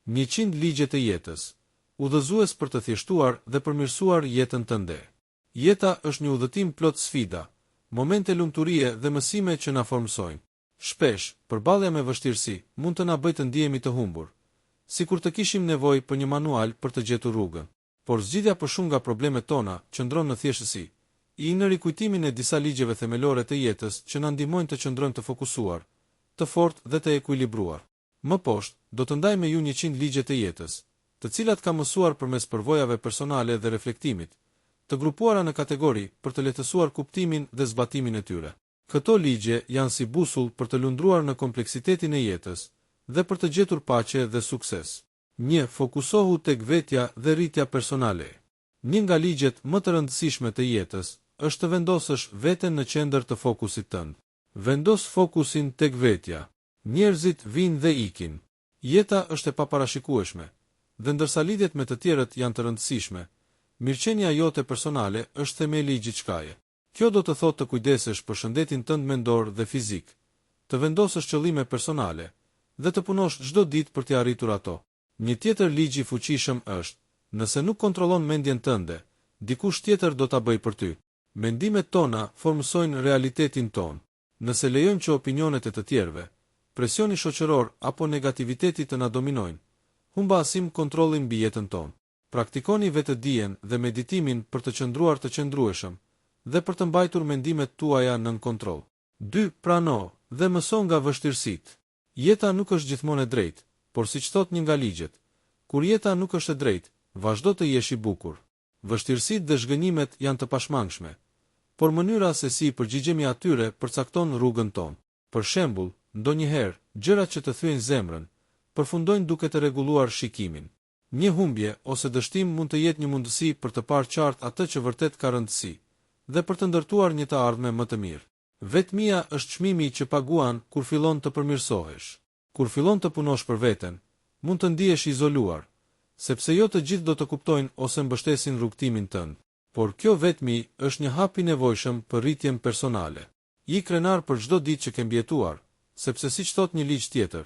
100 ligje të jetës. Udhëzues për të thjeshtuar dhe përmirësuar jetën tënde. Jeta është një udhëtim plot sfida, momente lumturie dhe mësime që na formsojnë. Shpesh, përballja me vështirësi mund të na bëjë të ndihemi të humbur, sikur të kishim nevojë për një manual për të gjetur rrugën. Por zgjidhja për shumë nga problemet tona qëndron në thjeshtësi, në rikujtimin e disa ligjeve themelore të jetës që na ndihmojnë të qëndrojmë të fokusuar, të fortë dhe të ekuilibruar. Më poshtë, do të ndaj me ju 100 ligje të jetës, të cilat kam mësuar përmes përvojave personale dhe reflektimit, të grupuara në kategori për të lehtësuar kuptimin dhe zbatimin e tyre. Këto ligje janë si busull për të lundruar në kompleksitetin e jetës dhe për të gjetur paqe dhe sukses. 1. Fokusohu tek vetja dhe rritja personale. Një nga ligjet më të rëndësishme të jetës është të vendosësh veten në qendër të fokusit tënd. Vendos fokusin tek vetja. Njerëzit vinë dhe ikin. Jeta është e paparashikueshme, dhe ndërsa lidhjet me të tjerët janë të rëndësishme, mirëqenia jote personale është themeli i gjithçkaje. Kjo do të thotë të kujdesesh për shëndetin tënd mendor dhe fizik, të vendosësh qëllime personale dhe të punosh çdo ditë për t'i arritur ato. Një tjetër ligj i fuqishëm është: nëse nuk kontrollon mendjen tënde, dikush tjetër do ta bëjë për ty. Mendimet tona formsojnë realitetin ton. Nëse lejojmë që opinionet e të tjerëve, presioni shoqëror apo negativiteti të na dominojnë, humbasim kontrollin mbi jetën tonë. Praktikoni vetëdijen dhe meditimin për të qëndruar të qëndrueshëm dhe për të mbajtur mendimet tuaja nën kontroll. 2. Prano dhe mëso nga vështirësitë. Jeta nuk është gjithmonë e drejtë, por siç thot një nga ligjet, kur jeta nuk është e drejtë, vazhdo të jesh i bukur. Vështirësitë dhe zhgënjimet janë të pashmangshme, por mënyra se si përgjigjemi atyre përcakton rrugën tonë. Për shembull, ndonjëherë, gjërat që të thyejnë zemrën përfundojnë duke të rregulluar shikimin. Një humbje ose dështim mund të jetë një mundësi për të parë qartë atë që vërtet ka rëndësi dhe për të ndërtuar një të ardhme më të mirë. Vetmia është çmimi që paguan kur fillon të përmirësohesh. Kur fillon të punosh për veten, mund të ndihesh izoluar, sepse jo të gjithë do të kuptojnë ose mbështesin rrugtimin tënd. Por kjo vetmi është një hap i nevojshëm për rritjen personale. Je krenar për çdo ditë që ke mbijetuar, sepse siç thot një ligj tjetër,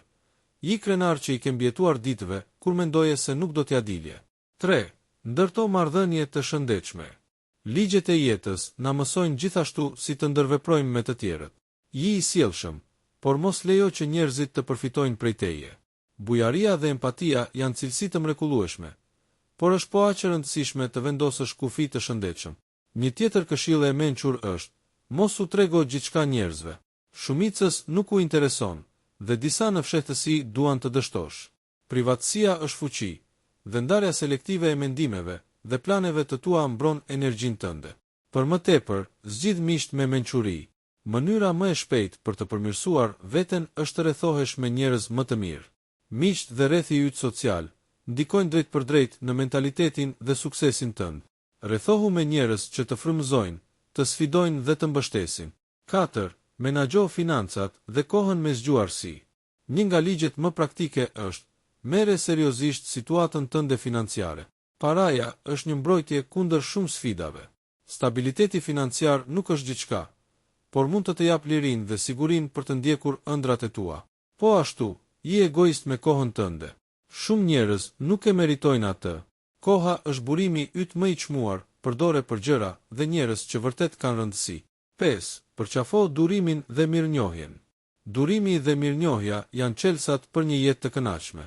je krenar që i ke mbijetuar ditëve kur mendoje se nuk do t'ja dilje. 3. Ndërto marrëdhënie të shëndetshme. Ligjet e jetës na mësojnë gjithashtu si të ndërveprojmë me të tjerët. Je i sjellshëm, por mos lejo që njerëzit të përfitojnë prej teje. Bujaria dhe empatia janë cilësi të mrekullueshme, por është po aq e rëndësishme të vendosësh kufi të shëndetshëm. Një tjetër këshill e mençur është: mos u trego gjithçka njerëzve. Shumicës nuk u intereson, dhe disa në fshehtësi duan të dështosh. Privatësia është fuqi, dhe ndarja selektive e mendimeve dhe planeve të tua mbron energjinë tënde. Për më tepër, zgjidh miqt me mençuri. Mënyra më e shpejtë për të përmirësuar veten është të rrethohesh me njerëz më të mirë. Miqt dhe rrethi yt social ndikojnë drejt për drejt në mentalitetin dhe suksesin tënd. Rrethohu me njerëz që të frymëzojnë, të sfidojnë dhe të mbështesin. 4. Menaxho financat dhe kohën me zgjuarsi. Një nga ligjet më praktike është: merre seriozisht situatën tënde financiare. Paraja është një mbrojtje kundër shumë sfidave. Stabiliteti financiar nuk është gjithçka, por mund të të jap lirinë dhe sigurinë për të ndjekur ëndrat e tua. Po ashtu, je egoist me kohën tënde. Shumë njerëz nuk e meritojnë atë. Koha është burimi yt më i çmuar, përdore për gjëra dhe njerëz që vërtet kanë rëndësi. 5. Përqafo durimin dhe mirënjohjen. Durimi dhe mirënjohja janë çelësat për një jetë të kënaqshme.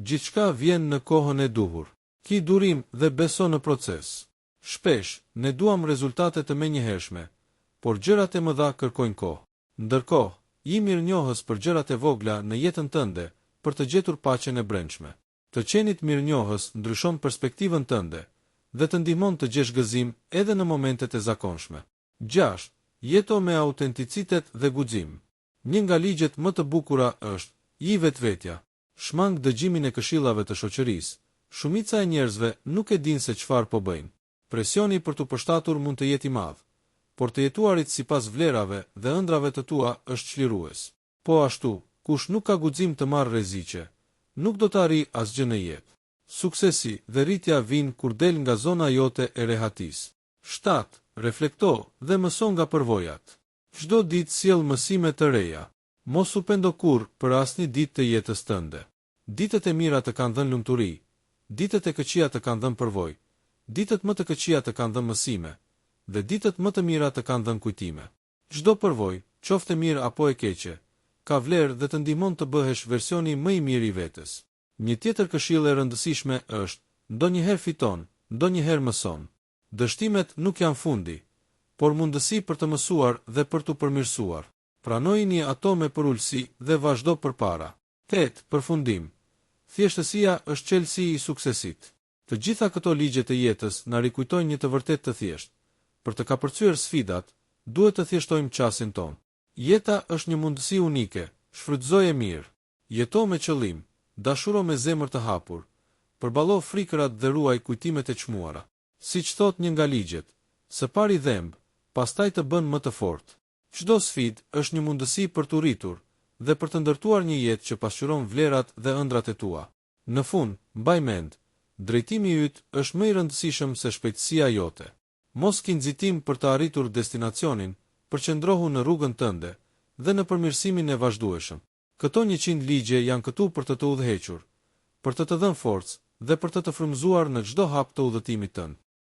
Gjithçka vjen në kohën e duhur. Ki durim dhe beso në proces. Shpesh, ne duam rezultate të menjëhershme, por gjërat e mëdha kërkojnë kohë. Ndërkohë, je mirënjohës për gjërat e vogla në jetën tënde për të gjetur paqen e brendshme. Të qenit mirënjohës ndryshon perspektivën tënde dhe të ndihmon të gjesh gëzim edhe në momentet e zakonshme. 6. Jeto me autenticitet dhe guxim. Një nga ligjet më të bukura është: je vetvetja. Shmang dëgjimin e këshillave të shoqërisë. Shumica e njerëzve nuk e dinë se çfarë po bëjnë. Presioni për t'u përshtatur mund të jetë i madh, por të jetuarit sipas vlerave dhe ëndrave të tua është çlirues. Po ashtu, kush nuk ka guxim të marrë rreziqe, nuk do të arrijë asgjë në jetë. Suksesi dhe rritja vijnë kur del nga zona jote e rehatisë. 7. Reflekto dhe mëso nga përvojat. Çdo ditë sjell mësime të reja. Mos u pendo kurrë për asnjë ditë të jetës tënde. Ditët e mira të kanë dhënë lumturi, ditët e këqija të kanë dhënë përvojë, ditët më të këqija të kanë dhënë mësime, dhe ditët më të mira të kanë dhënë kujtime. Çdo përvojë, qoftë e mirë apo e keqe, ka vlerë dhe të ndihmon të bëhesh versioni më i mirë i vetes. Një tjetër këshill e rëndësishme është: ndonjëherë fiton, ndonjëherë mëson. Dështimet nuk janë fundi, por mundësi për të mësuar dhe për të përmirësuar. Pranojini ato me përulësi dhe vazhdo përpara. 8. Përfundim. Thjeshtësia është çelësi i suksesit. Të gjitha këto ligje të jetës na rikujtojnë një të vërtetë të thjeshtë. Për të kapërcyer sfidat, duhet të thjeshtojmë çastin ton. Jeta është një mundësi unike, shfrytëzoje mirë. Jeto me qëllim, dashuro me zemër të hapur, përballo frikërat dhe ruaj kujtimet e çmuara. Siç thot një nga ligjet, së pari dhemb, pastaj të bën më të fortë. Çdo sfidë është një mundësi për të rritur dhe për të ndërtuar një jetë që pasqyron vlerat dhe ëndrat e tua. Në fund, mbaj mend, drejtimi yt është më i rëndësishëm se shpejtësia jote. Mos ki nxitim për të arritur destinacionin, përqendrohu në rrugën tënde dhe në përmirësimin e vazhdueshëm. Këto 100 ligje janë këtu për të udhëhequr, për të dhënë forcë dhe për të frymëzuar në çdo hap të udhëtimit tënd.